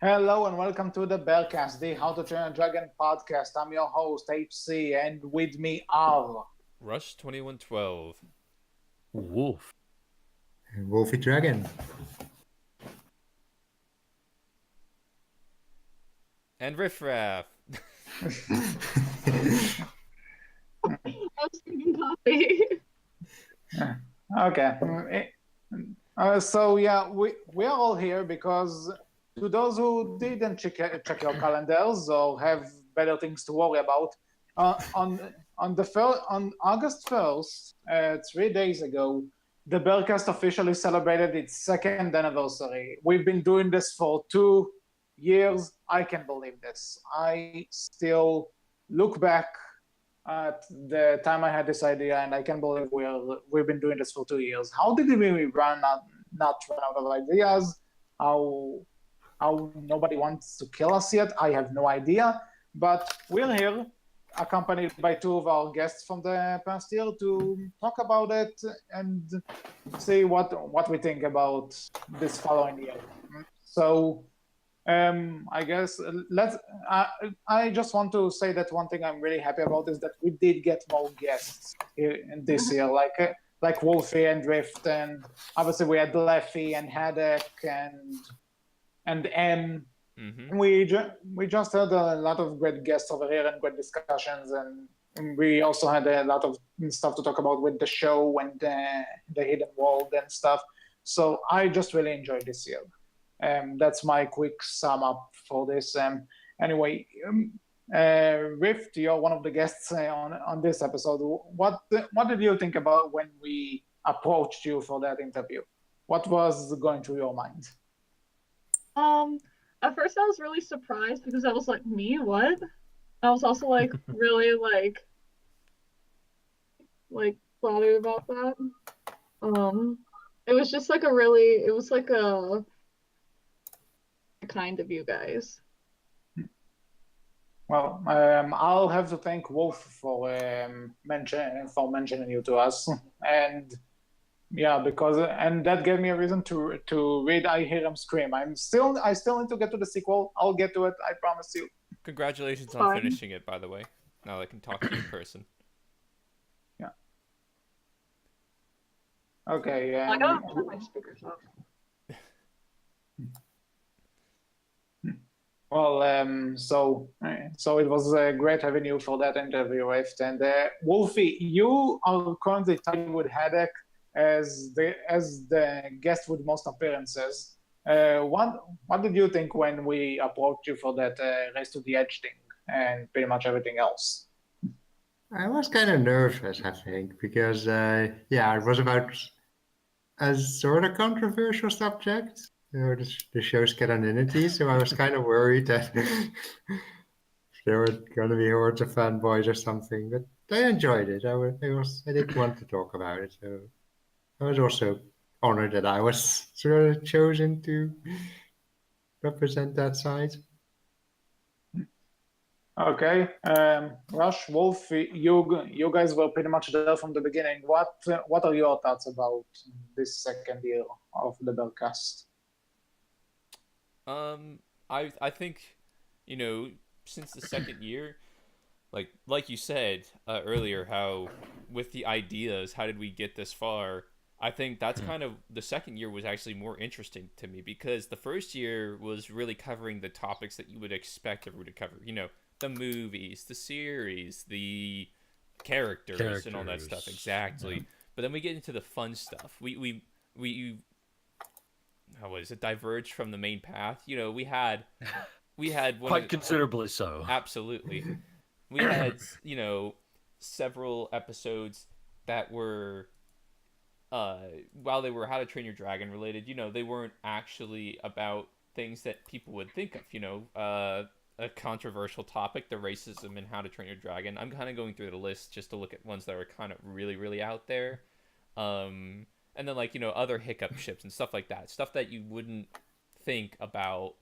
Hello and welcome to the Berkcast, the How to Train a Dragon podcast. I'm your host, HC, and with me are... Rush 2112. Wolf. Wolfie-Dragon. And Rift-Raft. I was drinking coffee. Okay. We are all here because to those who didn't check your calendars or have better things to worry about, on August 1st, 3 days ago, the Berkcast officially celebrated its second anniversary. We've been doing this for 2 years. I can't believe this. I still look back at the time I had this idea, and I can't believe we've been doing this for 2 years. How did we not run out of ideas? How nobody wants to kill us yet? I have no idea. But we're here, accompanied by two of our guests from the past year, to talk about it and see what we think about this following year. So. I guess I just want to say that one thing I'm really happy about is that we did get more guests in this year, like Wolfie and Rift, and obviously we had Leffy and Haddock and M. Mm-hmm. We just had a lot of great guests over here and great discussions, and we also had a lot of stuff to talk about with the show and the hidden world and stuff. So I just really enjoyed this year. That's my quick sum up for this. Anyway, Rift, you're one of the guests on this episode. What did you think about when we approached you for that interview? What was going through your mind? At first I was really surprised because I was like, me? What? I was also like really like bothered about that. It was just like it was like a kind of you guys. Well, I'll have to thank Wolf for mentioning you to us, and yeah, and that gave me a reason to read I Hear Him Scream. I still need to get to the sequel. I'll get to it, I promise you. Congratulations on finishing it, by the way. Now I can talk to you in person. Yeah. Okay. I gotta turn my speakers off. Well, so it was great having you for that interview, Rift. And Wolfie, you are currently tied with Haddock as the guest with most appearances. What did you think when we approached you for that Race to the Edge thing and pretty much everything else? I was kind of nervous, I think, because it was about a sort of controversial subject. The show's canonity, so I was kind of worried that there were going to be hordes of fanboys or something. But I enjoyed it. I did want to talk about it, so I was also honored that I was sort of chosen to represent that side. Okay, Rush, Wolf, you guys were pretty much there from the beginning. What are your thoughts about this second year of the Berkcast? I think, since the second year, like you said earlier, how with the ideas, how did we get this far? I think that's kind of the second year was actually more interesting to me because the first year was really covering the topics that you would expect everyone to cover. The movies, the series, the characters and all that stuff. Exactly. Yeah. But then we get into the fun stuff. We how was it, diverged from the main path. We had quite considerably so. Absolutely. We had several episodes that were while they were How to Train Your Dragon related, they weren't actually about things that people would think of, a controversial topic, the racism in How to Train Your Dragon. I'm kind of going through the list just to look at ones that are kind of really, really out there. And then other hiccup ships and stuff like that. Stuff that you wouldn't think about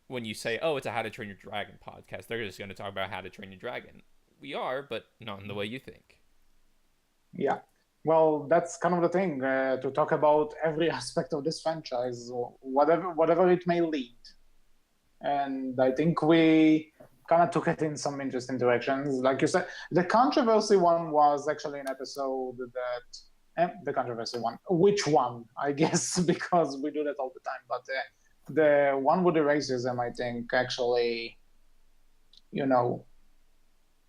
when you say, oh, it's a How to Train Your Dragon podcast. They're just going to talk about How to Train Your Dragon. We are, but not in the way you think. Yeah. Well, that's kind of the thing, to talk about every aspect of this franchise, whatever it may lead. and I think we kind of took it in some interesting directions. Like you said, the controversy one was actually an episode that the controversy one. Which one? I guess because we do that all the time. But the one with the racism, I think, actually,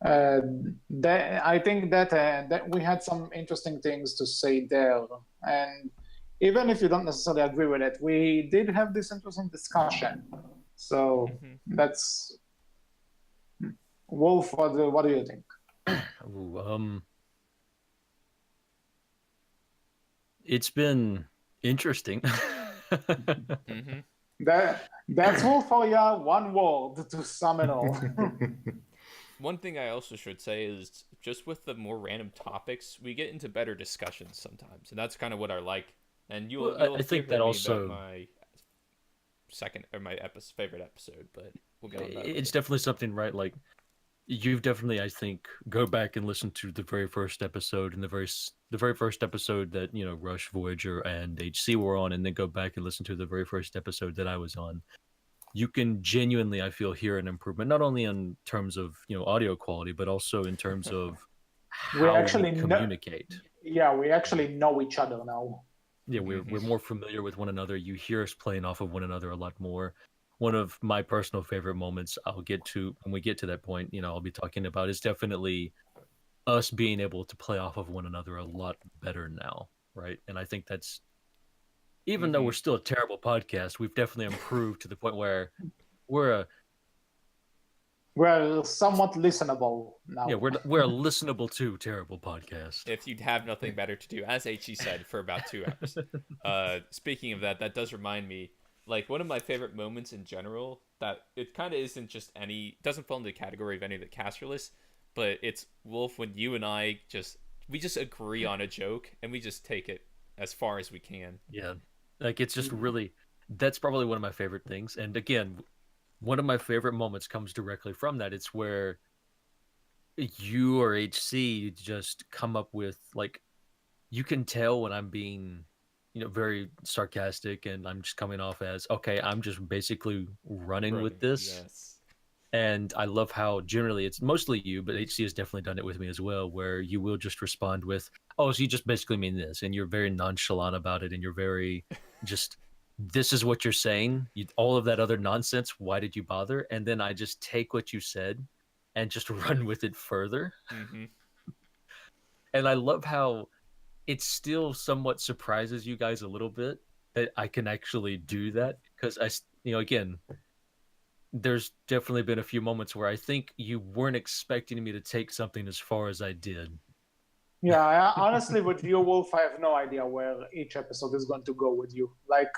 I think that we had some interesting things to say there, and even if you don't necessarily agree with it, we did have this interesting discussion. So that's Wolf. What do you think? Ooh, it's been interesting. That's Wolf for you. One word to sum it all. One thing I also should say is just with the more random topics, we get into better discussions sometimes, and that's kind of what I like. And you'll I think that also my favorite episode, but we'll get on that. It's definitely something, right? Like you've definitely, I think, go back and listen to the very first episode and the very first episode that Rush, Voyager, and HC were on, and then go back and listen to the very first episode that I was on. You can genuinely, I feel, hear an improvement, not only in terms of audio quality, but also in terms of how we communicate. We actually know each other now. Yeah, we're more familiar with one another. You hear us playing off of one another a lot more. One of my personal favorite moments I'll get to when we get to that point, I'll be talking about is definitely us being able to play off of one another a lot better now, right? And I think that's, even though we're still a terrible podcast, we've definitely improved to the point where we're somewhat listenable now. Yeah, we're a listenable to terrible podcast. If you'd have nothing better to do, as HE said, for about 2 hours. Speaking of that does remind me, like, one of my favorite moments in general, that it kind of isn't just doesn't fall into the category of any of the caster lists, but it's Wolf when you and I we just agree on a joke and we just take it as far as we can. Yeah. Like, it's just really, that's probably one of my favorite things. And again, one of my favorite moments comes directly from that. It's where you or HC just come up with, like, you can tell when I'm being, very sarcastic and I'm just coming off as, okay, I'm just basically running with this. Yes. And I love how generally it's mostly you, but HC has definitely done it with me as well, where you will just respond with, oh, so you just basically mean this. And you're very nonchalant about it. And you're very just, this is what you're saying. All of that other nonsense, why did you bother? And then I just take what you said and just run with it further. And I love how it still somewhat surprises you guys a little bit that I can actually do that. Because again, there's definitely been a few moments where I think you weren't expecting me to take something as far as I did. Yeah, honestly, with you, Wolf, I have no idea where each episode is going to go with you. Like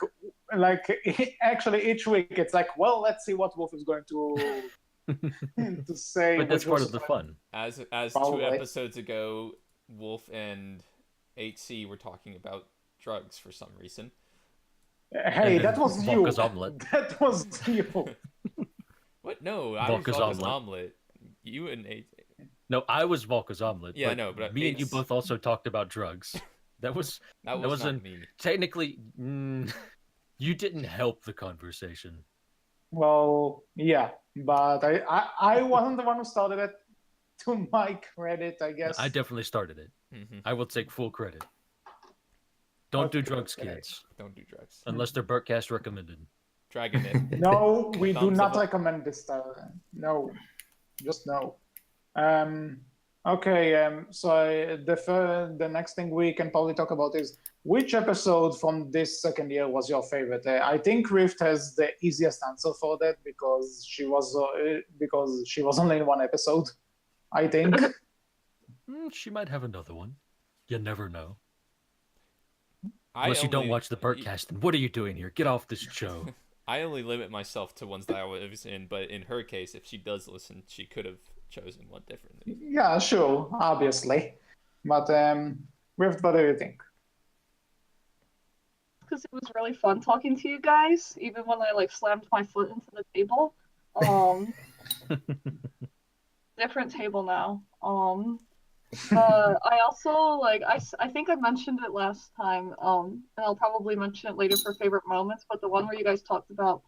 actually, each week it's like, well, let's see what Wolf is going to to say. But that's part of the fun. As Probably. 2 episodes ago, Wolf and HC were talking about drugs for some reason. Hey, that was you. Volka's omelet. That was you. What? No, I was Volka's Volka's omelet. omelet. You and HC. No, I was Volka's omelet. Yeah, but no, but me and you both also talked about drugs. That was not me. Technically, you didn't help the conversation. Well, yeah, but I wasn't the one who started it. To my credit, I guess. I definitely started it. I will take full credit. Don't do drugs, kids. Don't do drugs. Unless they're Berkcast recommended. Dragon it. No, we do Thumbs not up. recommend this style. No, just no. Okay. So the next thing we can probably talk about is which episode from this second year was your favorite. I think Rift has the easiest answer for that because she was only in one episode. I think. She might have another one. You never know. I Unless you don't only- watch the Berkcast, then what are you doing here? Get off this show. I only limit myself to ones that I was in, but in her case, if she does listen, she could have chosen one differently. Yeah, sure, obviously, but Rift, what do you think? Because it was really fun talking to you guys, even when I slammed my foot into the table. Different table now. I also I think I mentioned it last time, and I'll probably mention it later for favorite moments, but the one where you guys talked about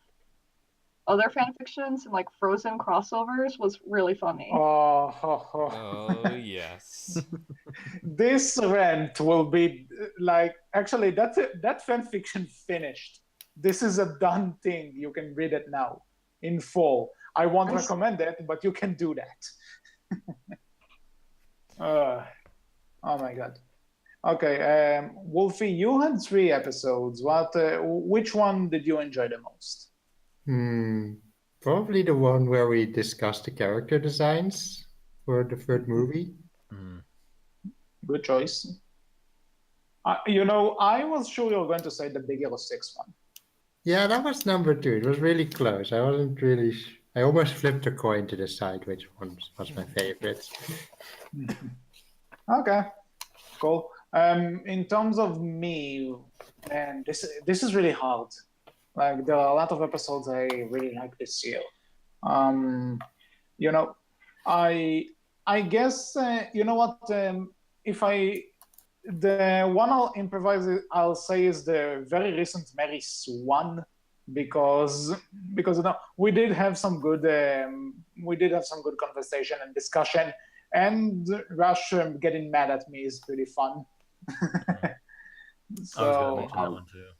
other fan fictions and like Frozen crossovers was really funny. Oh yes. This rant will be like actually that fan fiction finished. This is a done thing. You can read it now in full. I won't recommend it, but you can do that. Oh my god. Okay, Wolfie, you had 3 episodes. Which one did you enjoy the most? Probably the one where we discussed the character designs for the third movie. Good choice. I was sure you were going to say the Big Hero 6 one. Yeah, that was number 2. It was really close. I wasn't really. I almost flipped a coin to decide which one was my favorite. Okay, cool. In terms of me, man, this is really hard. Like there are a lot of episodes I really like this year. I guess you know what? The one I'll improvise, I'll say is the very recent Mary Swan, because we did have some good conversation and discussion, and Rush getting mad at me is pretty fun. I was going to mention that one too.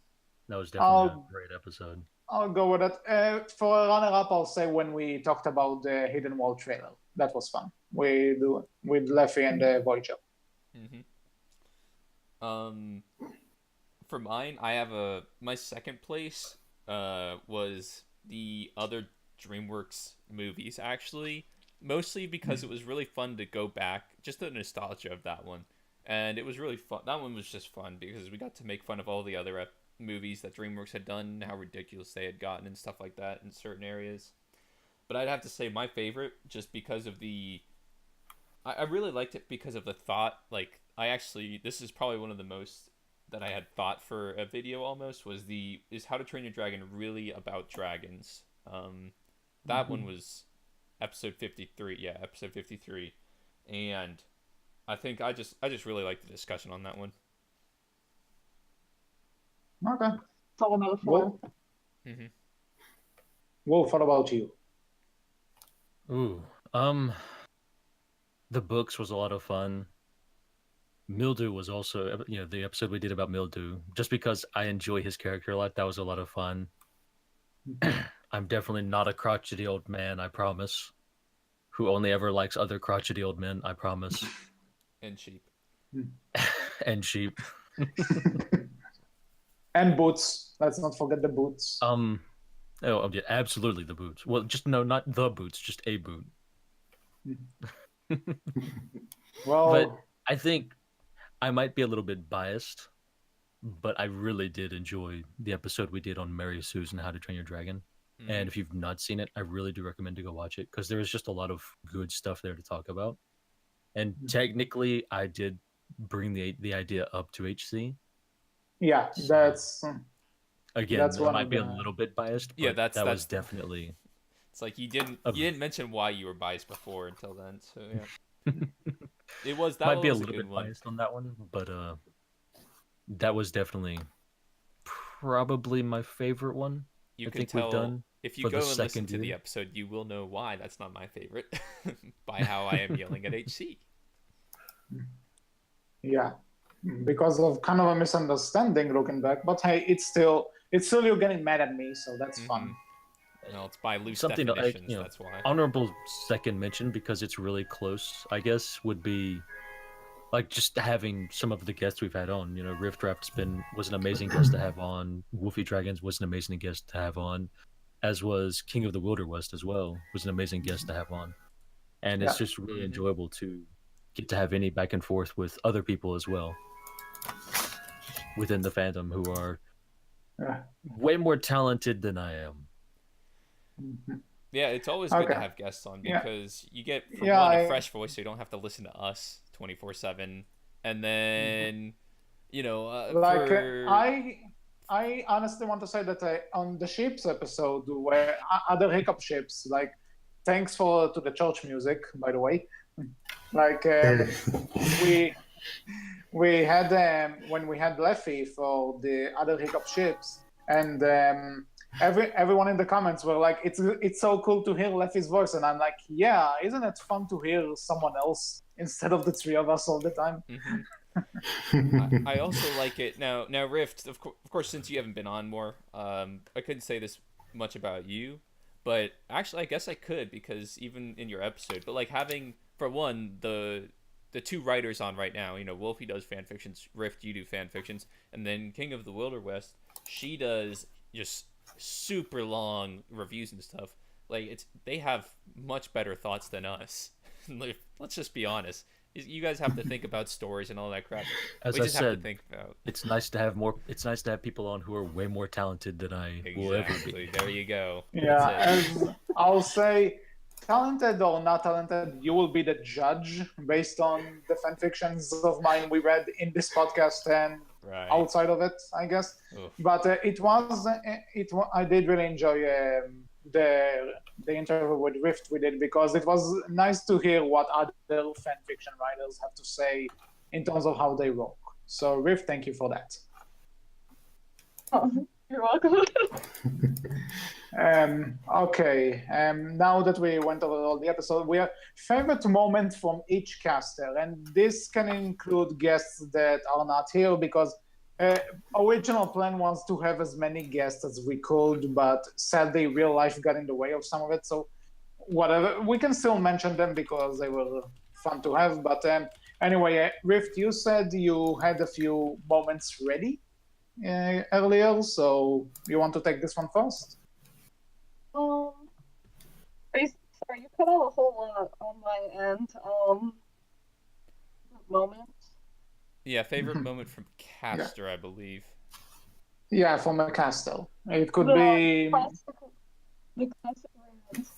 That was definitely a great episode. I'll go with it. For a runner-up, I'll say when we talked about the Hidden Wall trailer. That was fun. We do with Leffy and Voyager. For mine, I have my second place was the other DreamWorks movies, actually. Mostly because it was really fun to go back, just the nostalgia of that one. And it was really fun. That one was just fun because we got to make fun of all the other movies that DreamWorks had done, how ridiculous they had gotten and stuff like that in certain areas. But I'd have to say my favorite, just because of I really liked it because of the thought. Like, this is probably one of the most that I had thought for a video almost, is How to Train Your Dragon really about dragons? That one was episode 53. Yeah, episode 53. And I think I just really liked the discussion on that one. Okay. It's all about fun. Wolf, what about you? Ooh, the books was a lot of fun. Mildew was also, the episode we did about Mildew, just because I enjoy his character a lot. That was a lot of fun. I'm definitely not a crotchety old man, I promise. Who only ever likes other crotchety old men, I promise. And sheep. And sheep. And boots. Let's not forget the boots. Oh, yeah, absolutely the boots. Well, not the boots, just a boot. Well, but I think I might be a little bit biased, but I really did enjoy the episode we did on Mary Susan, How to Train Your Dragon. And if you've not seen it, I really do recommend to go watch it, because there is just a lot of good stuff there to talk about. And technically, I did bring the idea up to HC. Yeah, So, that's again, that's that might be a little bit biased. But Yeah, that was definitely. It's like you didn't mention why you were biased before until then. So yeah, it was that might be a was little good bit one. biased on that one, but that was definitely probably my favorite one. You I can think tell we've done if you for go the and listen second to the year. episode, you will know why that's not my favorite by how I am yelling at HC. Yeah, because of kind of a misunderstanding looking back. But hey, it's still you getting mad at me, so that's fun. No, it's by loose Something definitions. That's why. Honorable second mention, because it's really close, I guess, would be like just having some of the guests we've had on. Rift-Raft was an amazing guest to have on. Wolfie-Dragon was an amazing guest to have on, as was King of the Wilder West as well. Was an amazing guest to have on, and it's just really enjoyable to get to have any back and forth with other people as well within the fandom who are way more talented than I am. Yeah, it's always good to have guests on, because you get a fresh voice, so you don't have to listen to us 24/7, and then I honestly want to say that on the ships episode, where other hiccup ships, like, thanks to the church music, by the way. Like we had when we had Leffy for the other hiccup ships, and everyone in the comments were like, it's so cool to hear Leffy's voice, and I'm like, yeah, isn't it fun to hear someone else instead of the three of us all the time? I also like it now. Now, Rift, of course, since you haven't been on more, I couldn't say this much about you, but actually, I guess I could, because even in your episode, but like having, for one, the two writers on right now, Wolfie does fan fictions, Rift, you do fan fictions, and then King of the Wilder West, she does just super long reviews and stuff. Like, they have much better thoughts than us. Like, let's just be honest. You guys have to think about stories and all that crap. As We I just have to said, think about. it's nice to have more. It's nice to have people on who are way more talented than I will ever be. Exactly. There you go. Yeah, That's it. as I'll say, talented or not talented, you will be the judge based on the fan fictions of mine we read in this podcast and Right. outside of it, I guess. Oof. But I did really enjoy the interview with Rift we did, because it was nice to hear what other fan fiction writers have to say in terms of how they rock. So Rift, thank you for that. Oh, you're welcome. Okay. Now that we went over all the episode, we have favorite moment from each caster, and this can include guests that are not here, because original plan was to have as many guests as we could, but sadly real life got in the way of some of it. So whatever, we can still mention them because they were fun to have. But anyway, Rift, you said you had a few moments ready earlier, so you want to take this one first? Sorry, you cut out a whole lot on my end. Moments. Yeah, favorite moment from caster, I believe. Yeah, from a caster. It could The be. classic rounds.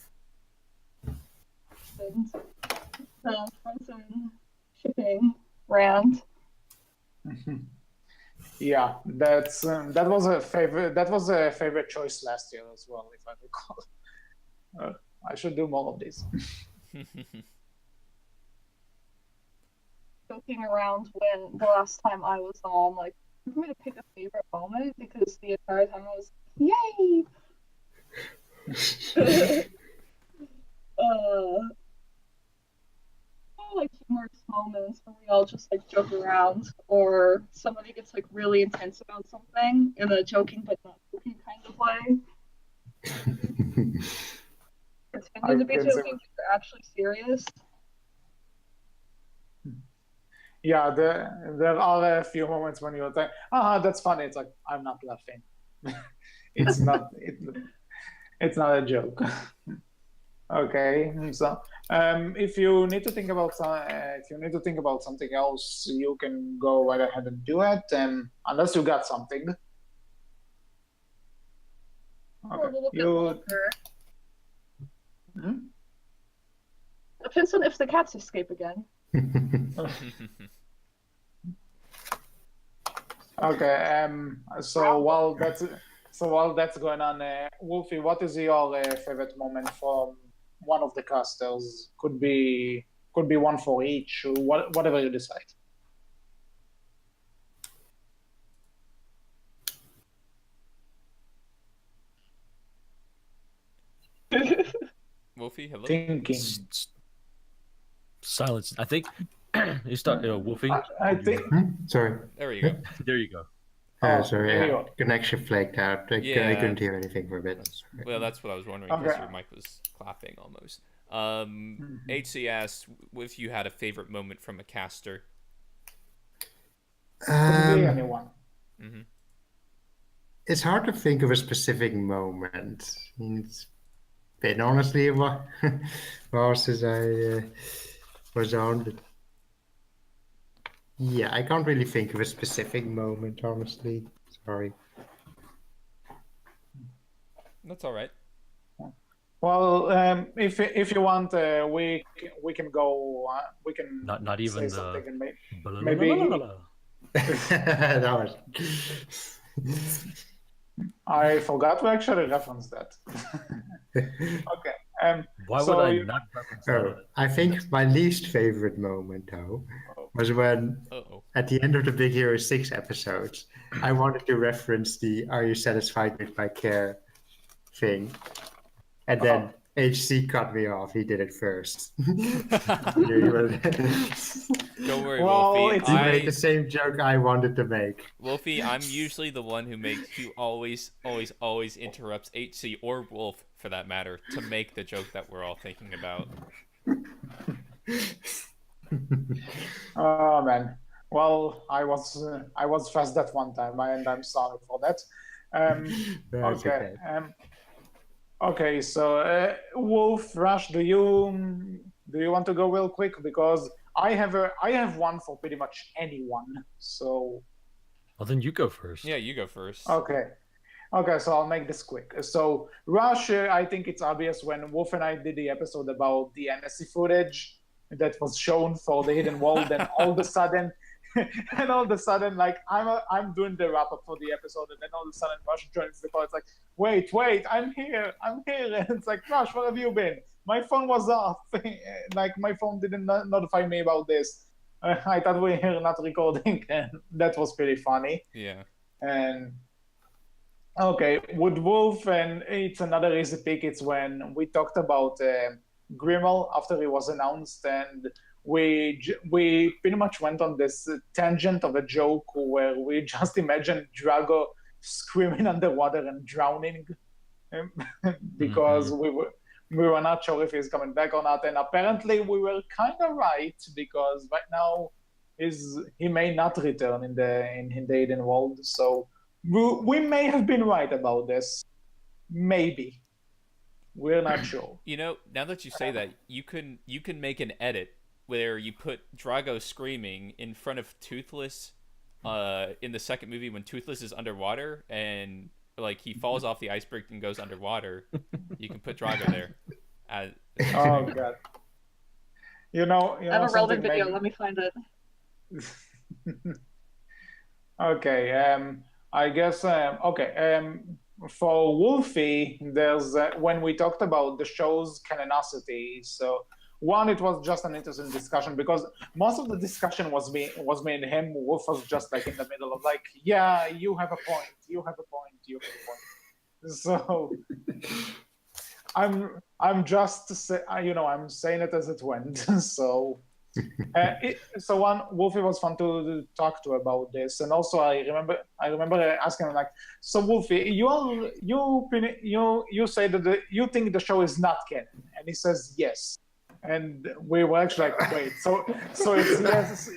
And the frozen shipping rant. Yeah, that was a favorite. That was a favorite choice last year as well, if I recall. I should do more of these. Joking around when the last time I was on, like, for me to pick a favorite moment, because the entire time I was, yay! Like humorous moments where we all just like joke around, or somebody gets like really intense about something in a joking but not joking kind of way. Pretending to be joking but you're actually serious. Yeah, there are a few moments when you're like, that's funny. It's like, I'm not laughing. It's not a joke. Okay, so if you need to think about something else, you can go right ahead and do it. Unless you got something. A little bit longer. Depends on if the cats escape again. Okay. So while that's going on, Wolfie, what is your favorite moment from one of the casters? Could be one for each, or whatever you decide. Wolfie, hello? Thinking. Silence. I think you start, Wolfie. I think. Sorry. There you go. There you go. Sorry, there you yeah. go. Connection flagged out. I Yeah. couldn't hear anything for a bit. Sorry. Well, that's what I was wondering, because Okay. your mic was clapping almost. HC asked if you had a favorite moment from a caster. Could be anyone. Mm-hmm. It's hard to think of a specific moment. I mean, it's been honestly a while since I was on. But yeah, I can't really think of a specific moment, honestly. Sorry. That's all right. Well, if you want, we can go. We can Not say even the. something and Maybe. That was. I forgot to actually reference that. Okay. Why so would I you- not reference Oh, that? I think my least favorite moment, though, was when Uh-oh. at the end of the Big Hero 6 episodes, I wanted to reference the "Are you satisfied with my care?" thing, and then HC cut me off. He did it first. Don't worry, Well, Wolfie. it's- He made the same joke I wanted to make. Wolfie, I'm usually the one who always interrupts HC or Wolf, for that matter, to make the joke that we're all thinking about. Oh man. Well, I was fast that one time, and I'm sorry for that. That's Okay. Okay. So, Wolf, Rush, do you want to go real quick, because I have one for pretty much anyone. So. Well, then you go first. Yeah, you go first. Okay. Okay, so I'll make this quick. So Rush, I think it's obvious when Wolf and I did the episode about the NSC footage that was shown for the Hidden World, and all of a sudden, like I'm doing the wrap up for the episode, and then all of a sudden Rush joins the call. It's like, wait, I'm here, and it's like, Rush, where have you been? My phone was off. Like my phone didn't notify me about this. I thought we were not recording, and that was pretty funny. Yeah. And okay, with Wolf, and it's another easy pick. It's when we talked about Grimmel after he was announced, and we pretty much went on this tangent of a joke where we just imagined Drago screaming underwater and drowning because we were not sure if he's coming back or not, and apparently we were kind of right, because right now he may not return in the Hidden World. So we may have been right about this. Maybe. We're not sure. You know, now that you say that, you can make an edit where you put Drago screaming in front of Toothless in the second movie when Toothless is underwater and like he falls off the iceberg and goes underwater. You can put Drago there. Oh god. You know I have a relevant video. maybe... Let me find it. Okay. I guess. Okay. For Wolfie, there's when we talked about the show's canonicity. So one, it was just an interesting discussion, because most of the discussion was me and him. Wolf was just like in the middle of like, yeah, you have a point. You have a point. You have a point. So I'm just I'm saying it as it went. So. So one, Wolfie was fun to talk to about this, and also I remember asking him like, so Wolfie, you say that you think the show is not canon, and he says yes, and we were actually like, wait, so it's yes,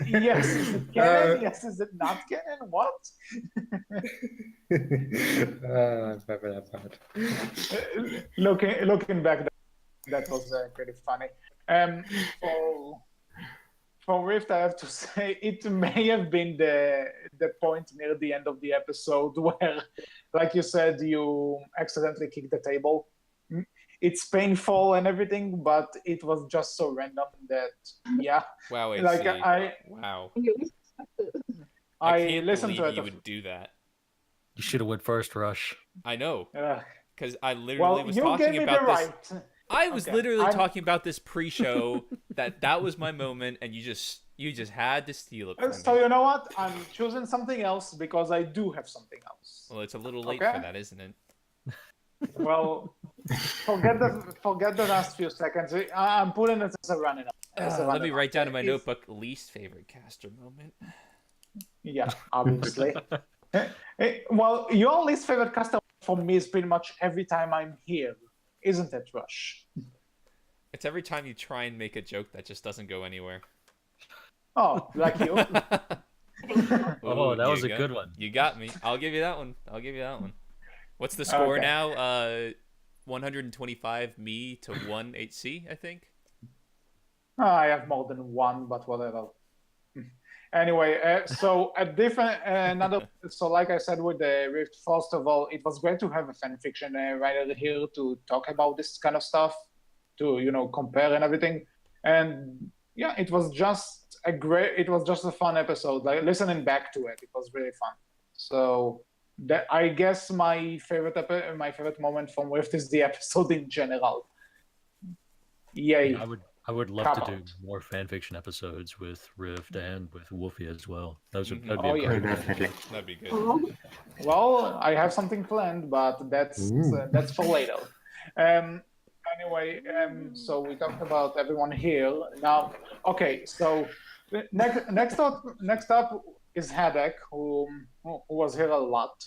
is it canon? Yes, is it not canon? What? I remember that part. Looking back, that was pretty funny. For Rift, I have to say it may have been the point near the end of the episode where, like you said, you accidentally kicked the table. It's painful and everything, but it was just so random that, yeah. Wow, HC. Like wow. You least expected. I I can't listened believe to you it. would do that. You should have went first, Rush. I know, Uh, because I literally well, was you gave talking me about the this. right. I was Okay, literally I'm- talking about this pre-show. that was my moment, and you just had to steal it from So me. you know what? I'm choosing something else because I do have something else. Well, it's a little late Okay. for that, isn't it? Well, forget the last few seconds. I'm putting it as a running up. Let me write down in my notebook least favorite caster moment. Yeah, obviously. Well, your least favorite customer for me is pretty much every time I'm here, isn't it, Rush? It's every time you try and make a joke that just doesn't go anywhere. Oh, like you. Oh, that you was a got- good one. You got me. I'll give you that one. What's the score Okay. now? 125 me to 1 HC, I think. I have more than one, but whatever. Anyway, so a different another. So, like I said with the Rift, first of all, it was great to have a fan fiction writer here to talk about this kind of stuff, to compare and everything. And yeah, it was just a fun episode. Like listening back to it, it was really fun. So I guess my favorite moment from Rift is the episode in general. Yay! I would love come to do out. more fanfiction episodes with Rift and with Wolfie as well. That'd be Oh, a yeah. great Definitely. That'd be good. Oh, Well, I have something planned, but that's for later. Um, anyway, so we talked about everyone here. Now, okay, so next up is Hadek, who was here a lot,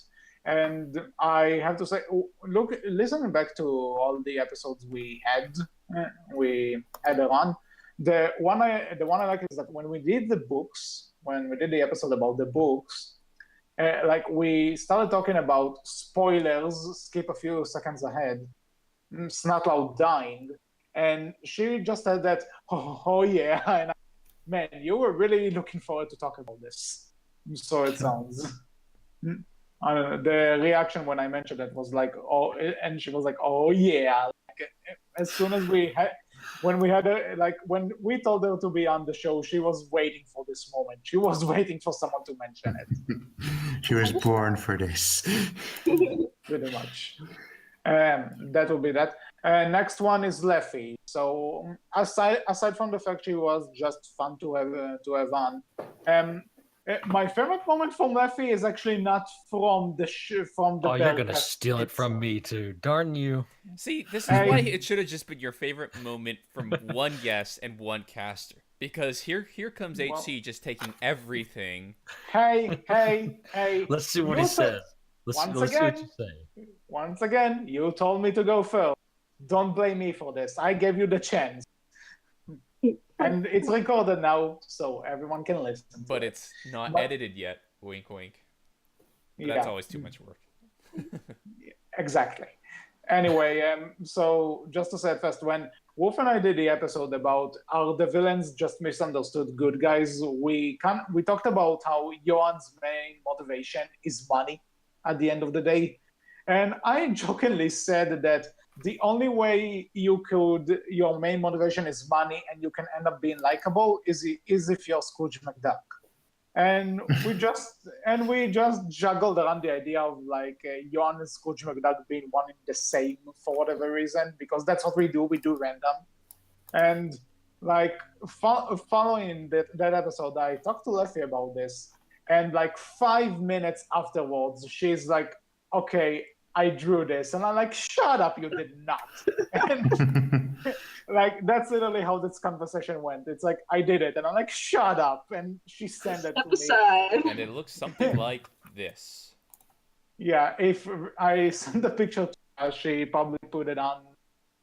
and I have to say, look, listening back to all the episodes we had her on, the one I like is that when we did the episode about the books. Like we started talking about spoilers, skip a few seconds ahead, Snotlout dying, and she just said that, oh yeah, and man, you were really looking forward to talk about this. So it sounds. I don't know, the reaction when I mentioned it was like, oh, and she was like, oh yeah. Like, as soon as when we told her to be on the show, she was waiting for this moment. She was waiting for someone to mention it. She was born for this. Pretty much. That will be that. Next one is Leffy. So aside from the fact she was just fun to have on, my favorite moment from Leffy is actually not from the Oh, you're gonna Berkcast steal it from itself. me too. Darn you. See, this is Hey. why it should have just been your favorite moment from one guest and one caster. Because here comes Well- HC just taking everything. Hey. Let's see what You he said- says. Let's Once see what again- you say. Once again, you told me to go first. Don't blame me for this. I gave you the chance. And it's recorded now, so everyone can listen. But to it's not But- edited yet. Wink, wink. But it. that's always too much work. Exactly. Anyway, so just to say it first, when Wolf and I did the episode about are the villains just misunderstood good guys, we talked about how Johan's main motivation is money at the end of the day. And I jokingly said that the only way your main motivation is money and you can end up being likable is if you're Scrooge McDuck. And we just juggled around the idea of like Johan and Scrooge McDuck being one and the same for whatever reason, because that's what we do. We do random. And like following that episode, I talked to Leffy about this, and like 5 minutes afterwards, she's like, "Okay, I drew this," and I'm like, "Shut up, you did not." And like that's literally how this conversation went. It's like I did it, and I'm like, "Shut up," and she sent it Step to me. aside. And it looks something like this. Yeah, if I sent the picture to her, she probably put it on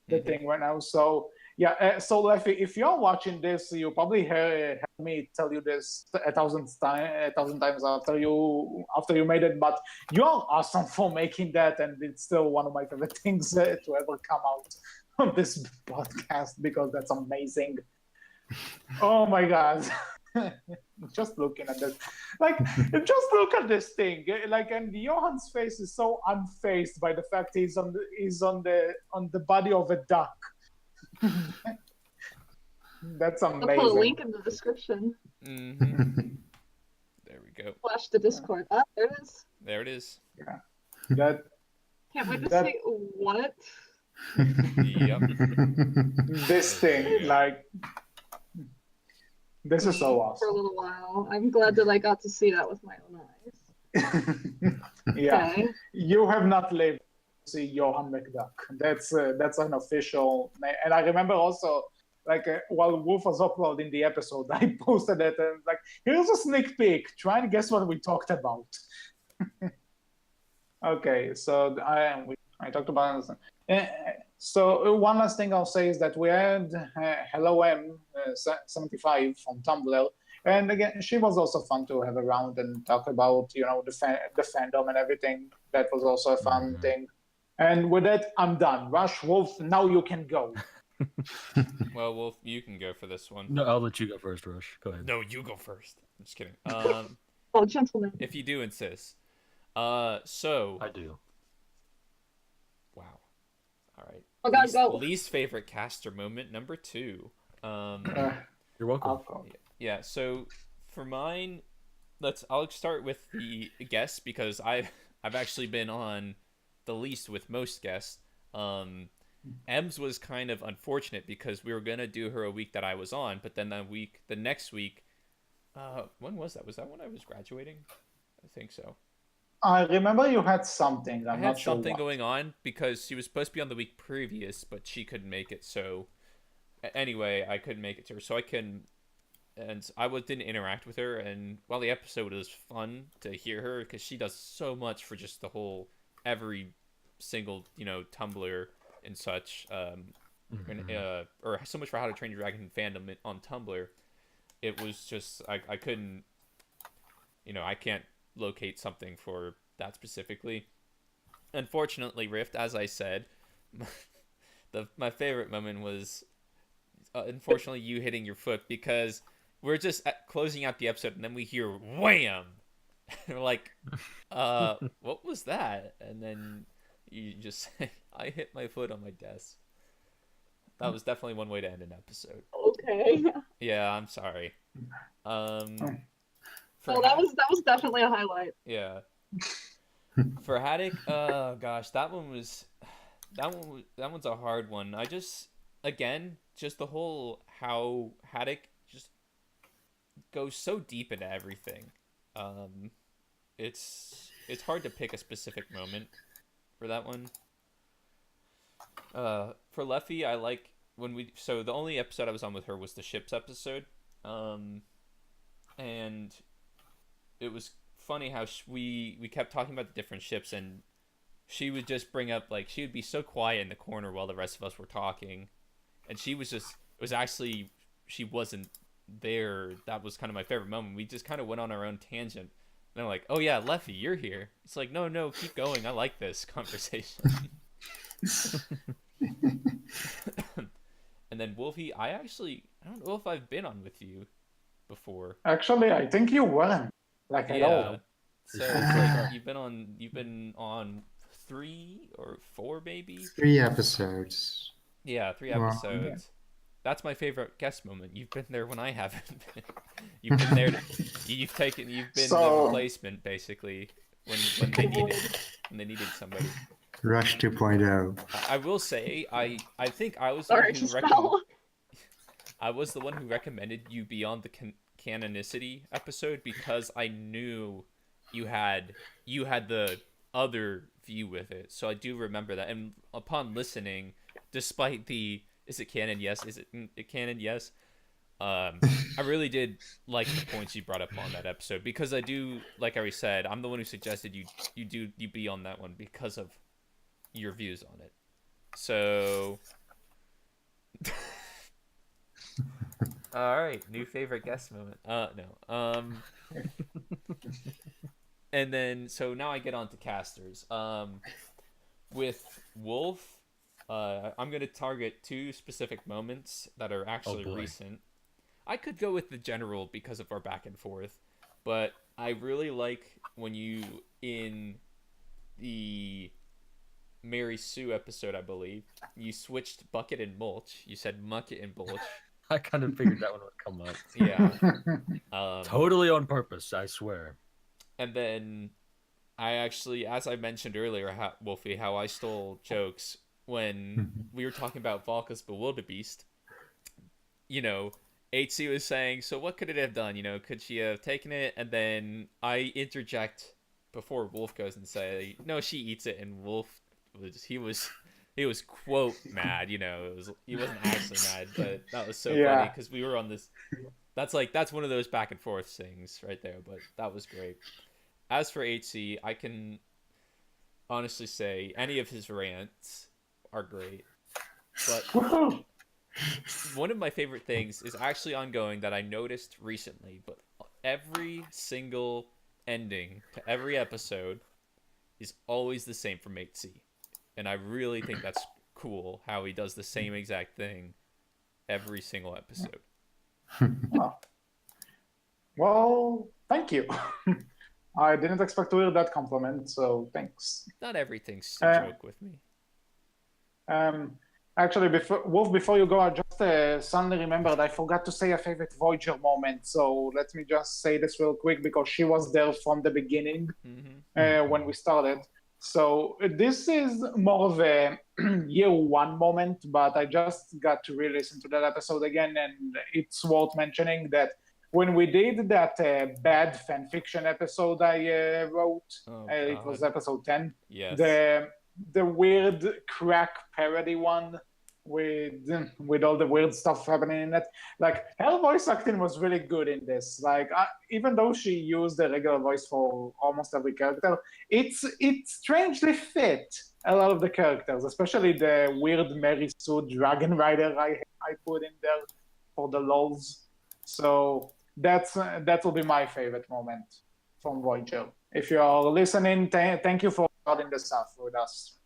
the thing right now. So yeah, so Leffy, if you're watching this, you probably heard me tell you this a thousand times after you made it. But you're awesome for making that, and it's still one of my favorite things to ever come out on this podcast because that's amazing. Oh my god. Just looking at this, like, just look at this thing. Like, and Johan's face is so unfazed by the fact he's on the body of a duck. That's I'll put a amazing. link in the description. There we go. Flash the Discord. Ah, there it is. There it is. That Can't wait to That- see what. Yep. this thing, like, this is so For a awesome. little while. I'm glad that I got to see that with my own eyes. Yeah, Okay. you have not lived to see Johan McDuck. That's an official name. And I remember also, like, while Wolf was uploading the episode, I posted it and like, here's a sneak peek. Try and guess what we talked about. Okay, so I talked about it. So one last thing I'll say is that we had Hello M 75 from Tumblr, and again she was also fun to have around and talk about the fandom and everything. That was also a fun thing. And with that, I'm done. Rush Wolf, now you can go. Well, Wolf, you can go for this one. No, I'll let you go first, Rush. Go ahead. No, you go first. I'm just kidding. Oh, gentlemen. If you do insist. So. I do. Wow. All right. Oh god, go. Least favorite caster moment number 2. You're welcome. I'll go. Yeah. So for mine, I'll start with the guests because I've actually been on the least with most guests. Ems was kind of unfortunate because we were gonna do her a week that I was on, but then the next week, when was that? Was that when I was graduating? I think so. I remember you had something. I I'm had not sure something what. going on because she was supposed to be on the week previous, but she couldn't make it. So anyway, I couldn't make it to her, so I couldn't, and didn't interact with her. And while the episode was fun to hear her because she does so much for just the whole every single Tumblr and such, or so much for How to Train Your Dragon fandom on Tumblr. It was just I couldn't, I can't locate something for that specifically. Unfortunately, Rift, as I said, my favorite moment was unfortunately you hitting your foot because we're just closing out the episode and then we hear wham. We're like, what was that? And then you just say, I hit my foot on my desk. That was definitely one way to end an episode. Okay. Yeah, I'm sorry. So that was definitely a highlight. Yeah. For Haddock, gosh, that one's a hard one. I just the whole how Haddock just goes so deep into everything. It's hard to pick a specific moment for that one. For Leffy, I like so the only episode I was on with her was the ships episode. And it was funny how we kept talking about the different ships, and she would just bring up, like, she would be so quiet in the corner while the rest of us were talking, and she wasn't there. That was kind of my favorite moment. We just kind of went on our own tangent, and I'm like, oh yeah, Leffy, you're here. It's like, no, keep going, I like this conversation. And then Wolfie, I don't know if I've been on with you before. Actually, I think you weren't at all. So it's like you've been on 3 or 4 maybe. 3 episodes. Yeah, 3 Wow. episodes. That's my favorite guest moment. You've been there when I haven't been. You've been there. You've been the replacement basically when they needed somebody. Rush 2.0. I will say I think I was Sorry the to one who spell. I was the one who recommended you be on the canonicity episode because I knew you had the other view with it. So I do remember that. And upon listening, despite the is it canon? Yes. Is it canon? Yes. I really did like the points you brought up on that episode because I do, like I already said, I'm the one who suggested you be on that one because of your views on it. So all right, new favorite guest moment. No. And then so now I get on to casters. With Wolf, I'm gonna target 2 specific moments that are actually recent. I could go with the general because of our back and forth, but I really like when you in the Mary Sue episode, I believe, you switched bucket and mulch. You said mucket and mulch. I kind of figured that one would come up. Yeah. Totally on purpose, I swear. And then I actually, as I mentioned earlier, Wolfie, how I stole jokes when we were talking about Valka's Bewilderbeast. HC was saying, so what could it have done? Could she have taken it? And then I interject before Wolf goes and say, no, she eats it. And Wolf he was quote mad. He wasn't actually mad, but that was so funny because we were on this. That's one of those back and forth things right there. But that was great. As for HC, I can honestly say any of his rants are great. But one of my favorite things is actually ongoing that I noticed recently. But every single ending to every episode is always the same from HC. And I really think that's cool how he does the same exact thing every single episode. Oh. Well, thank you. I didn't expect to hear that compliment, so thanks. Not everything's a joke with me. Actually, before you go, I just suddenly remembered I forgot to say a favorite Voyager moment. So let me just say this real quick because she was there from the beginning when we started. So this is more of a year one moment, but I just got to re-listen to that episode again, and it's worth mentioning that when we did that bad fanfiction episode I wrote, it was episode 10, Yes. the weird crack parody one with all the weird stuff happening in it. Like, her voice acting was really good in this. Like, even though she used the regular voice for almost every character, it strangely fit a lot of the characters, especially the weird Mary Sue Dragon Rider I put in there for the lols. So that will be my favorite moment from Voyager. If you're listening, thank you for starting this off with us,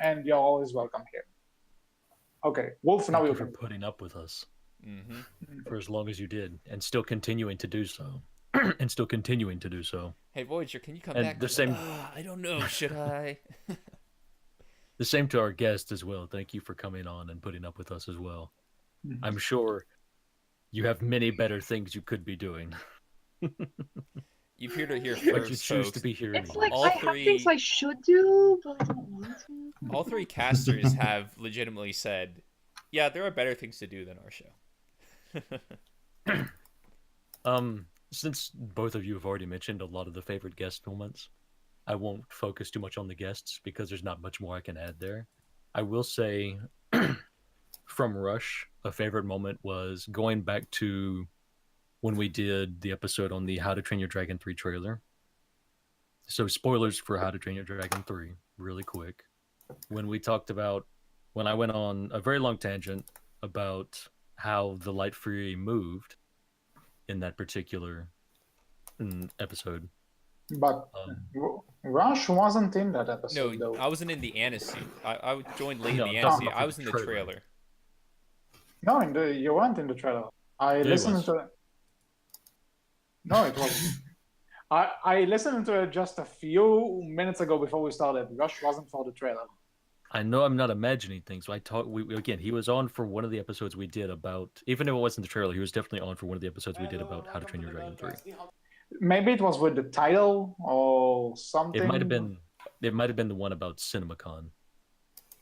and you're always welcome here. Okay, Wolf, now Thank you you for can. putting up with us Mm-hmm. for as long as you did, and still continuing to do so, and still continuing to do so. Hey Voyager, can you come And back? the same- I don't know. Should I? The same to our guest as well. Thank you for coming on and putting up with us as well. Mhm. I'm sure you have many better things you could be doing, You've heard it here but you first, choose folks. to be here It's anyway. like All I have three- things I should do, but I don't want to. All three casters have legitimately said, "Yeah, there are better things to do than our show." Since both of you have already mentioned a lot of the favorite guest moments, I won't focus too much on the guests because there's not much more I can add there. I will say, from Rush, a favorite moment was going back to when we did the episode on the How to Train Your Dragon 3 trailer. So spoilers for How to Train Your Dragon 3, really quick. When I went on a very long tangent about how the Light Fury moved in that particular episode. But Rush wasn't in that No, episode, though. I wasn't in the Anna scene. I joined late No, in the I'm Anna talking scene. about I the was in the trailer. trailer. No, you weren't in the trailer. I he listened was. to it. No, it wasn't. I listened to it just a few minutes ago before we started. Rush wasn't for the trailer. I know I'm not imagining things. So again, he was on for one of the episodes we did about, even if it wasn't the trailer, he was definitely on for one of the episodes we did about How to Train Your Dragon 3. Maybe it was with the title or something. It might have been the one about CinemaCon.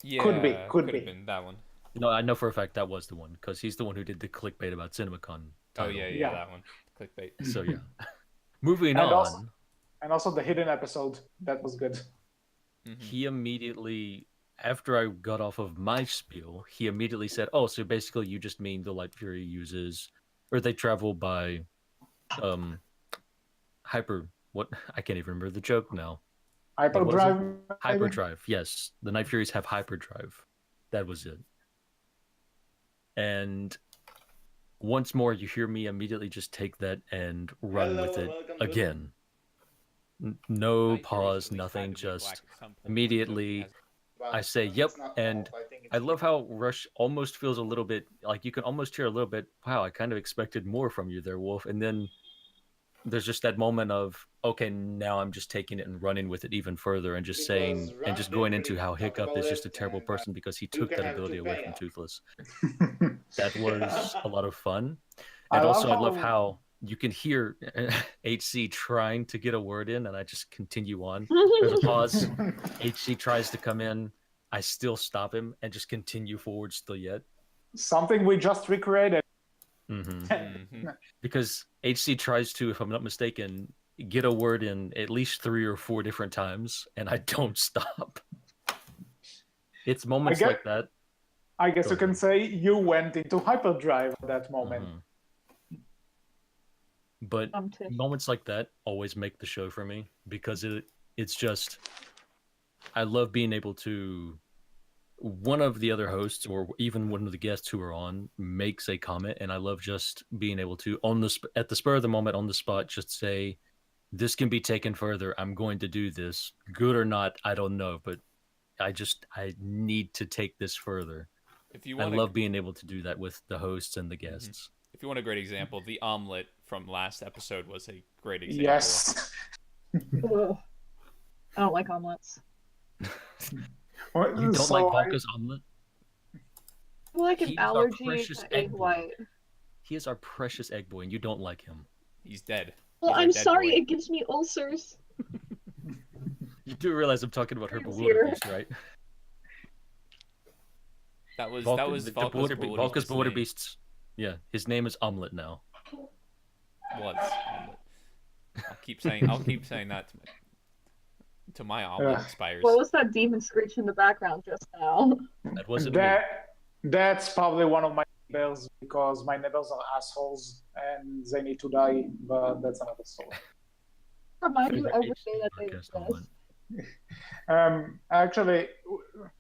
Yeah, Could be. Could have been that one. No, I know for a fact that was the one because he's the one who did the clickbait about CinemaCon. Oh title. yeah, that one. Clickbait. So yeah. Moving And on, And also the hidden episode. That was good. Mhm. he immediately, after I got off of my spiel, he immediately said, "Oh, so basically you just mean the Light Fury uses, or they travel by, hyper. What I can't even remember the joke now. Hyperdrive. maybe? Hyperdrive. Yes, the Night Furies have hyperdrive. That was it. And once more, you hear me immediately just take that and run with it again. No Night Furies pause, released nothing. randomly black Just at some point. immediately. I say, yep, and I love how Rush almost feels a little bit like you can almost hear a little bit. Wow, I kind of expected more from you there, Wolf. And then there's just that moment of, okay, now I'm just taking it and running with it even further, and just saying and just going into how Hiccup is just a terrible person because he took that ability away from Toothless. That was a lot of fun, I and love also I love how- how you can hear HC trying to get a word in, and I just continue on. There's a pause. HC tries to come in. I still stop him and just continue forward still yet. Something we just recreated. Mhm. Because HC tries to, if I'm not mistaken, get a word in at least 3 or 4 different times, and I don't stop. It's moments get- like that. I guess Go you can ahead. say you went into hyperdrive at that moment. Mhm. But Tish. moments like that always make the show for me because it's just I love being able to one of the other hosts or even one of the guests who are on makes a comment, and I love just being able to at the spur of the moment on the spot just say this can be taken further. I'm going to do this, good or not, I don't know, but I need to take this further. If you I want, love being able to do that with the hosts and the guests. if you want a great example, the omelet from last episode was a great example. Yes. Ugh. I don't like omelets. You don't like Valka's omelet? I like an He's our allergy precious to egg egg boy. white. He is our precious egg boy, and you don't like him. He's dead. Well, He's our I'm dead sorry, boy. it gives me ulcers. You do realize I'm talking about her He's bewilder here. beast, right? That was The Volker's bewilder name. beasts. Yeah, his name is Omelet now. Was omelet. I'll keep saying that to my omelet expires. What was that demon screech in the background just now? That wasn't me. That's probably one of my neighbors because my neighbors are assholes and they need to die, but that's another story. Remind you Favorite every HC day that they podcast exist. moment. Actually,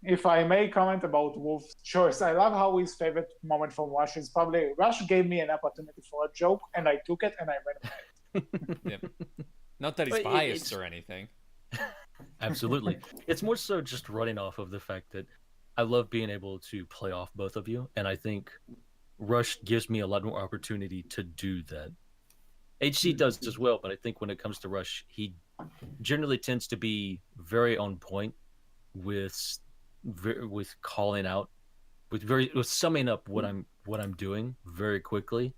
if I may comment about Wolf's choice, I love how his favorite moment from Rush is probably Rush gave me an opportunity for a joke and I took it and I ran away. Yep. Not that he's But biased or anything. Absolutely. It's more so just running off of the fact that I love being able to play off both of you, and I think Rush gives me a lot more opportunity to do that. HC does as well, but I think when it comes to Rush, he generally tends to be very on point with calling out, with summing up what I'm doing very quickly,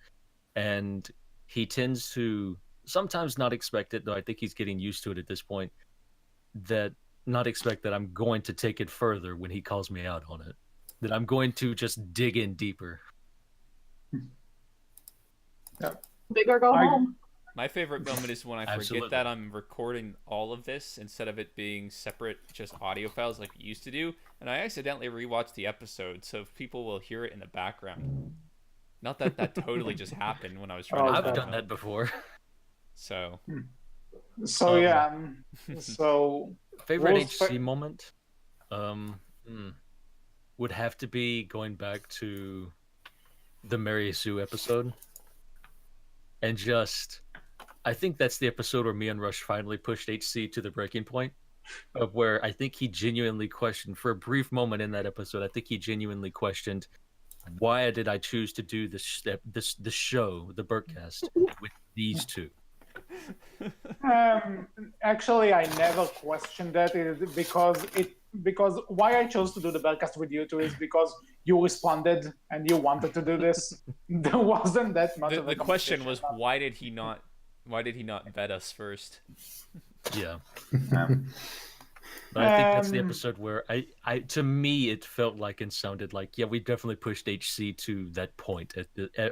and he tends to sometimes not expect it, though I think he's getting used to it at this point. That not expect that I'm going to take it further when he calls me out on it. That I'm going to just dig in deeper. Big or go home. My favorite moment is when I Absolutely. forget that I'm recording all of this instead of it being separate, just audio files like we used to do, and I accidentally rewatched the episode, so people will hear it in the background. Not that that totally just happened when I was trying to. I've done that before. So. So yeah, so Favorite Wolf's HC moment would have to be going back to the Mary Sue episode, and just I think that's the episode where me and Rush finally pushed HC to the breaking point, of where I think he genuinely questioned for a brief moment in that episode. I think he genuinely questioned, why did I choose to do the show, the Berkcast, with these two? Actually, I never questioned that because why I chose to do the Berkcast with you two is because you responded and you wanted to do this. There wasn't that much. The question was, why did he not vet us first? Yeah. But I think that's the episode where I to me it felt like and sounded like, yeah, we definitely pushed HC to that point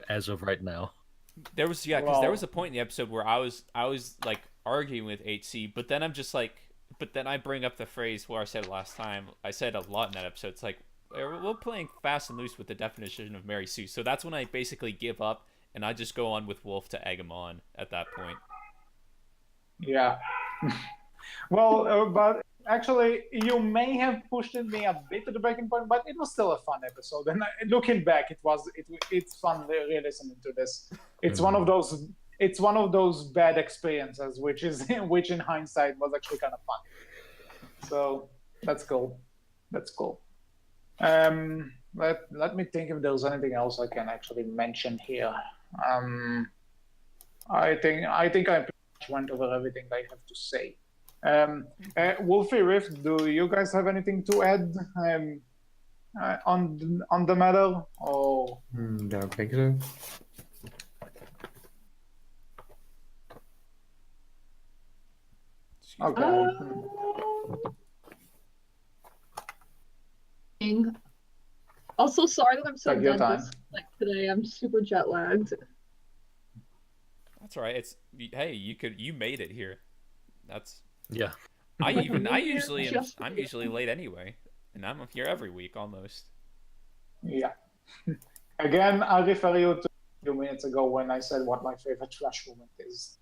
as of right now. There was because there was a point in the episode where I was like arguing with HC, but then I'm just like, but then I bring up the phrase where I said it last time. I said a lot in that episode. It's like we're playing fast and loose with the definition of Mary Sue. So that's when I basically give up and I just go on with Wolf to egg him on at that point. Yeah. Well, but actually, you may have pushed me a bit to the breaking point, but it was still a fun episode. And looking back, it's fun re-listening to this. It's one of those bad experiences, which in hindsight was actually kind of fun. So that's cool. That's cool. Let me think if there's anything else I can actually mention here. I think I pretty much went over everything I have to say. Wolfie Rift, do you guys have anything to add on the matter? Or Don't think so. okay. Also, sorry that I'm so Take your dead time. like today. I'm super jet lagged. That's all right. Hey, you made it here. That's Yeah. I'm usually late anyway, and I'm here every week almost. Yeah. Again, I'll refer you to a few minutes ago when I said what my favorite trash moment is.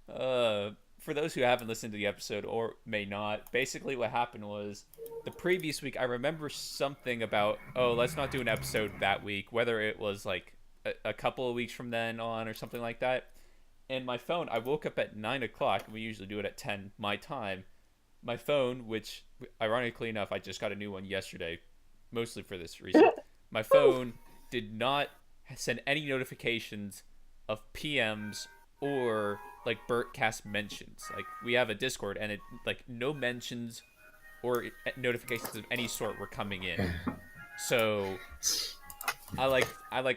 For those who haven't listened to the episode or may not, basically what happened was the previous week I remember something about, let's not do an episode that week, whether it was like a couple of weeks from then on or something like that. And my phone, I woke up at 9 o'clock, and we usually do it at 10 my time. My phone, which ironically enough, I just got a new one yesterday, mostly for this reason. My phone did not send any notifications of PMs or like Berkcast mentions. Like we have a Discord, and it like no mentions or notifications of any sort were coming in. So I like,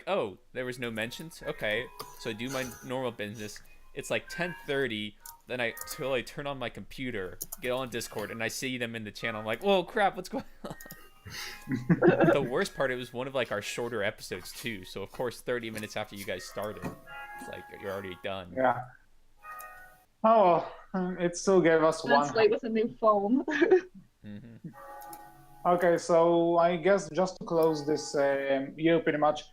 oh, there was no mentions. Okay, so I do my normal business, it's like 10:30. Then till I turn on my computer, get on Discord, and I see them in the channel. I'm like, whoa, crap, what's going on? The worst part, it was one of like our shorter episodes too. So of course, 30 minutes after you guys started, it's like you're already done. Yeah. Oh, it still gave us one. Translate with a new phone. Mm-hmm. Okay, so I guess just to close this year pretty much,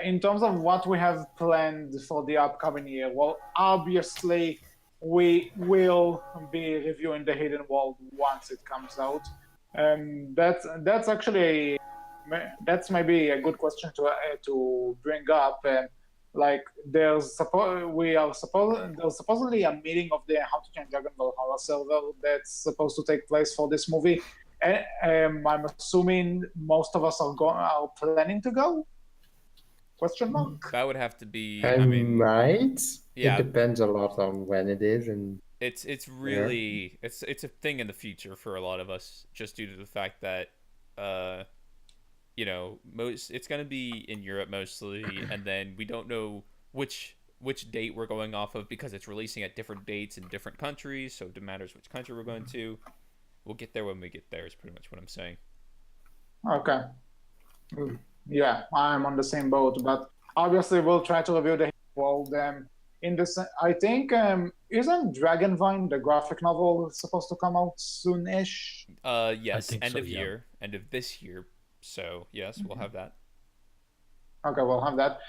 in terms of what we have planned for the upcoming year, well, obviously we will be reviewing the Hidden World once it comes out. That's actually that's maybe a good question to bring up. Like there's supposedly a meeting of the How to Train Your Dragon Valhalla server that's supposed to take place for this movie. I'm assuming most of us are planning to go? Question mark. That would have to be. I might. Yeah. It depends a lot on when it is, and it's really it's a thing in the future for a lot of us, just due to the fact that it's going to be in Europe mostly, and then we don't know which date we're going off of because it's releasing at different dates in different countries, so it matters which country we're going to. We'll get there when we get there is pretty much what I'm saying. Okay. Yeah, I'm on the same boat, but obviously we'll try to review the world. In this, I think, isn't Dragonvine, the graphic novel, supposed to come out soon-ish? Yes, end of yeah. year, end of this year. So yes, we'll have that. Okay, we'll have that.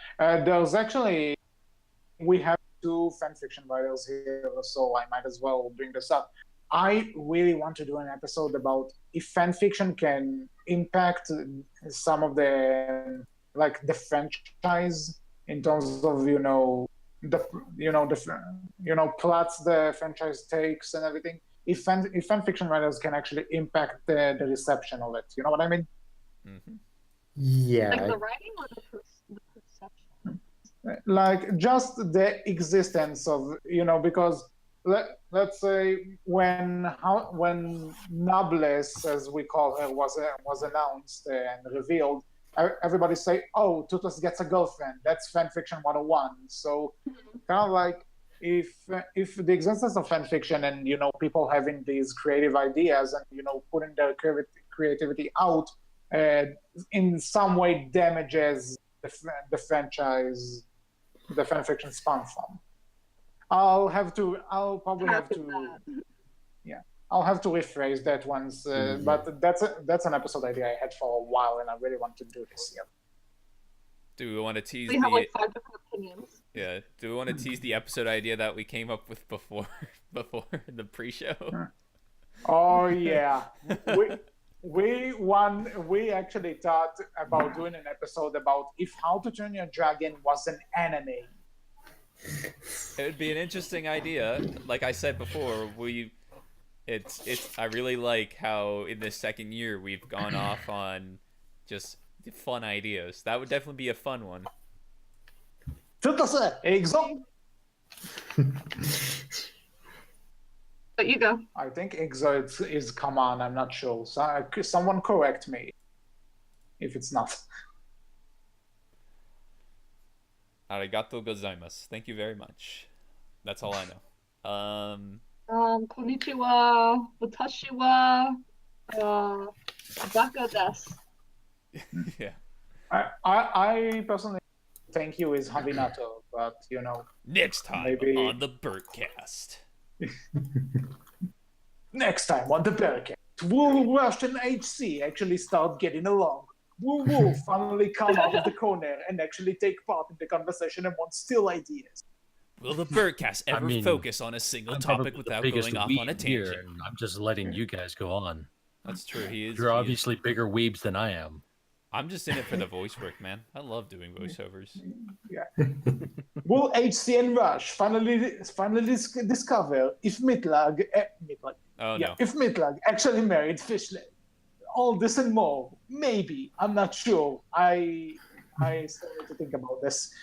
We have 2 fanfiction writers here, so I might as well bring this up. I really want to do an episode about if fanfiction can impact some of the franchise in terms of plots the franchise takes and everything. If fanfiction writers can actually impact the reception of it, you know what I mean? Mm-hmm. yeah, Like the writing or the perception? Like just the existence of because. Let's say when Nobles, as we call her, was announced and revealed, everybody say, "Oh, Tutus gets a girlfriend." That's fanfiction 101. So, kind of like if the existence of fanfiction and people having these creative ideas and putting their creativity out in some way damages the franchise, the fanfiction spun from. I'll probably have to rephrase that once, but that's an episode idea I had for a while, and I really want to do this. Yeah. Do we want to tease? We have like 5 different opinions. Yeah. Do we want to tease the episode idea that we came up with before the pre-show? Oh yeah, we actually thought about doing an episode about if How to Train Your Dragon was an anime. It would be an interesting idea. Like I said before, I really like how in this second year we've gone off on just fun ideas. That would definitely be a fun one. But you go. I think Exo is command. I'm not sure. So, someone correct me if it's not. Arigato gozaimasu. Thank you very much. That's all I know. Konnichiwa, watashi wa, baka desu. Yeah. I personally thank you is Havinato, but Next time maybe on the Berkcast. Next time on the Berkcast, will Rush and HC actually start getting along? Will finally come out of the corner and actually take part in the conversation and want still ideas? Will the Berkcast ever focus on a single topic without going off on a tangent? Here, I'm just letting you guys go on. That's true. You're obviously bigger weebs than I am. I'm just in it for the voice work, man. I love doing voiceovers. Yeah. Will HC and Rush finally discover if Mitlag, if Mitlag actually married Fishlet? All this and more. Maybe. I'm not sure. I still need to think about this.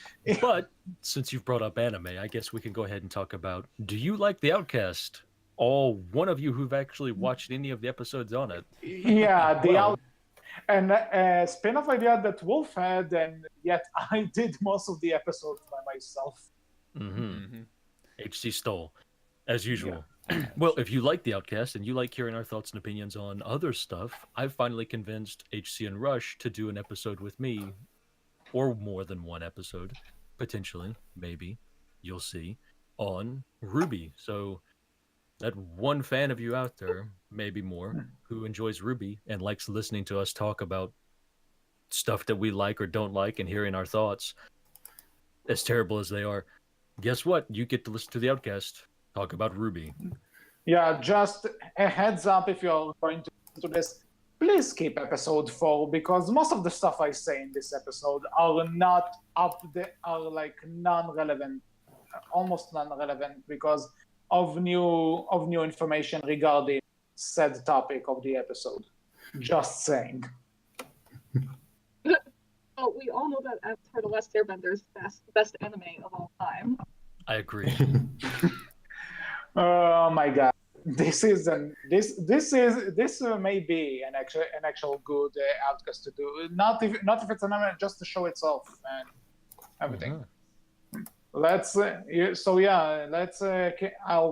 But since you've brought up anime, I guess we can go ahead and talk about, do you like The Outcast? All one of you who've actually watched any of the episodes on it. Yeah, and a spin-off idea that Wolf had, and yet I did most of the episodes by myself. Mm-hmm. HC stole, as usual. Well, if you like the Outcast and you like hearing our thoughts and opinions on other stuff, I've finally convinced HC and Rush to do an episode with me, or more than one episode, potentially, maybe, you'll see, on Ruby. So that one fan of you out there, maybe more, who enjoys Ruby and likes listening to us talk about stuff that we like or don't like and hearing our thoughts, as terrible as they are, guess what? You get to listen to the Outcast talk about Ruby. Yeah, just a heads up if you're going to listen to this. Please skip episode 4 because most of the stuff I say in this episode are not are like non-relevant, almost non-relevant because of new information regarding said topic of the episode. Just saying. Oh, we all know that Avatar: The Last Airbender is the best anime of all time. I agree. Oh my god. This may be an actual good outcast to do. Not if it's an anime, just to show itself and everything. Let's I'll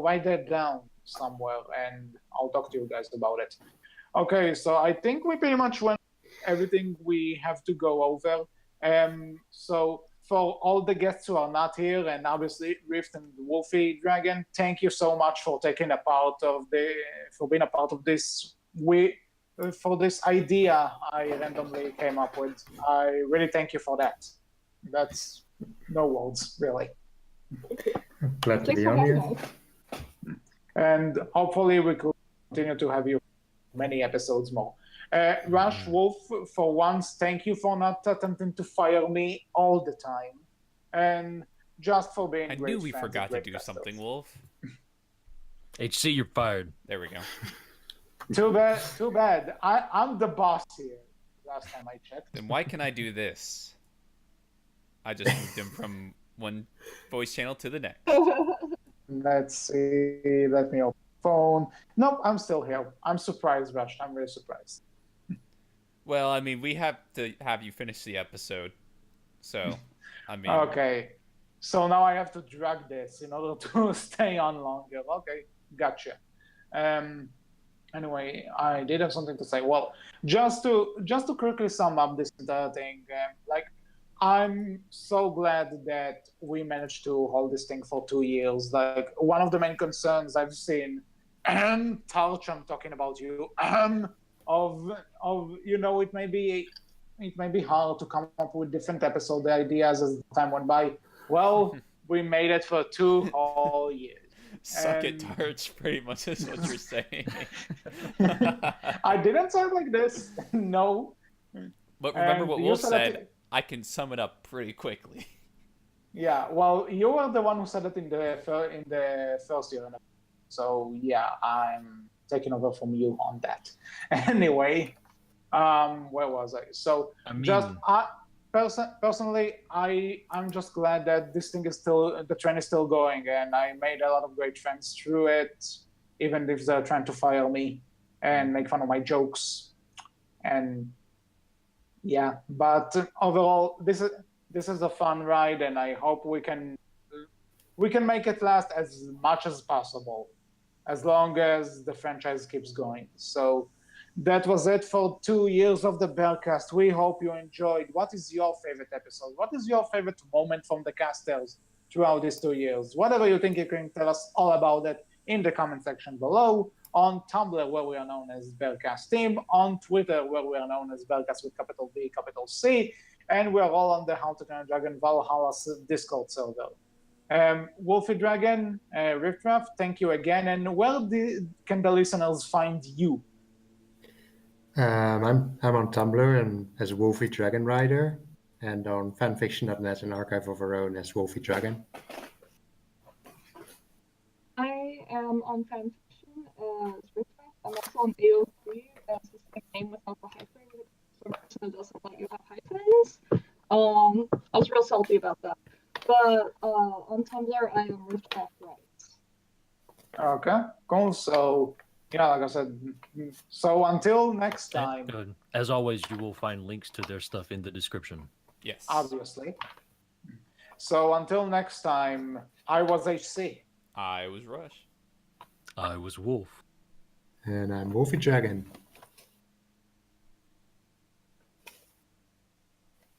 write that down somewhere and I'll talk to you guys about it. Okay, so I think we pretty much went everything we have to go over. So for all the guests who are not here, and obviously Rift and Wolfie-Dragon, thank you so much for being a part of this. For this idea I randomly came up with. I really thank you for that. That's no words, really. Glad to Thanks be for on having here. us. And hopefully we could continue to have you many episodes more. Rush, Wolf, for once, thank you for not attempting to fire me all the time. And just for being I great knew we fans forgot of to do Berkcast. something, Wolf. HC, you're fired. There we go. Too bad. I'm the boss here. Last time I checked. Then why can I do this? I just moved him from one voice channel to the next. Let's see. Let me open the phone. Nope, I'm still here. I'm surprised, Rush. I'm really surprised. Well, I mean, we have to have you finish the episode. So, I mean... Okay. So now I have to drag this in order to stay on longer. Okay, gotcha. Anyway, I did have something to say. Well, just to quickly sum up this entire thing, I'm so glad that we managed to hold this thing for 2 years. Like, one of the main concerns I've seen, Tarch, I'm talking about you, of it may be hard to come up with different episode ideas as time went by. Well, we made it for 2 whole years. Suck it, Tarch, pretty much is what you're saying. I didn't say it like this. No. But remember And what you Wolf said said, it- I can sum it up pretty quickly. Yeah, well, you were the one who said it in the first year. So, yeah, I'm taking over from you on that. Anyway, where was I? So, personally, I'm just glad that this thing is the trend is still going, and I made a lot of great friends through it, even if they're trying to fire me and make fun of my jokes. And yeah, but overall, this is a fun ride, and I hope we can make it last as much as possible, as long as the franchise keeps going. So that was it for 2 years of the Berkcast. We hope you enjoyed. What is your favorite episode? What is your favorite moment from the casters throughout these 2 years? Whatever you think, you can tell us all about it in the comment section below. On Tumblr, where we are known as Berkcast Team. On Twitter, where we are known as Berkcast with capital B, capital C. And we're all on the How to Train a Dragon Valhalla Discord server. Wolfie-Dragon, Rift-Raft, thank you again. And where can the listeners find you? I'm on Tumblr and as Wolfie-Dragon Rider, and on fanfiction.net, an archive of our own, as Wolfie-Dragon. I am on fanfiction as Rift-Raft. I'm also on AO3 as the same name without the hyphen. For a person who doesn't let you have hyphens. I was real salty about that. But on Tumblr, I am Rift-Raft Rights. Okay, cool. So, yeah, like I said, so until next time, And, as always, you will find links to their stuff in the description. Yes. obviously. So until next time, I was HC. I was Rush. I was Wolf. And I'm Wolfie-Dragon.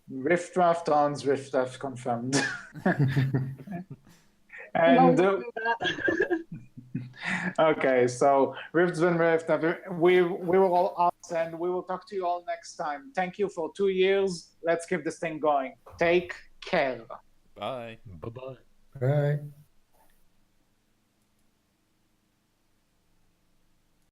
Rift-Raft on, Rift-Raft confirmed. No, And do that. okay, so Rift's been Rift. We will all us, and we will talk to you all next time. Thank you for 2 years. Let's keep this thing going. Take care. Bye. Bye bye. Bye.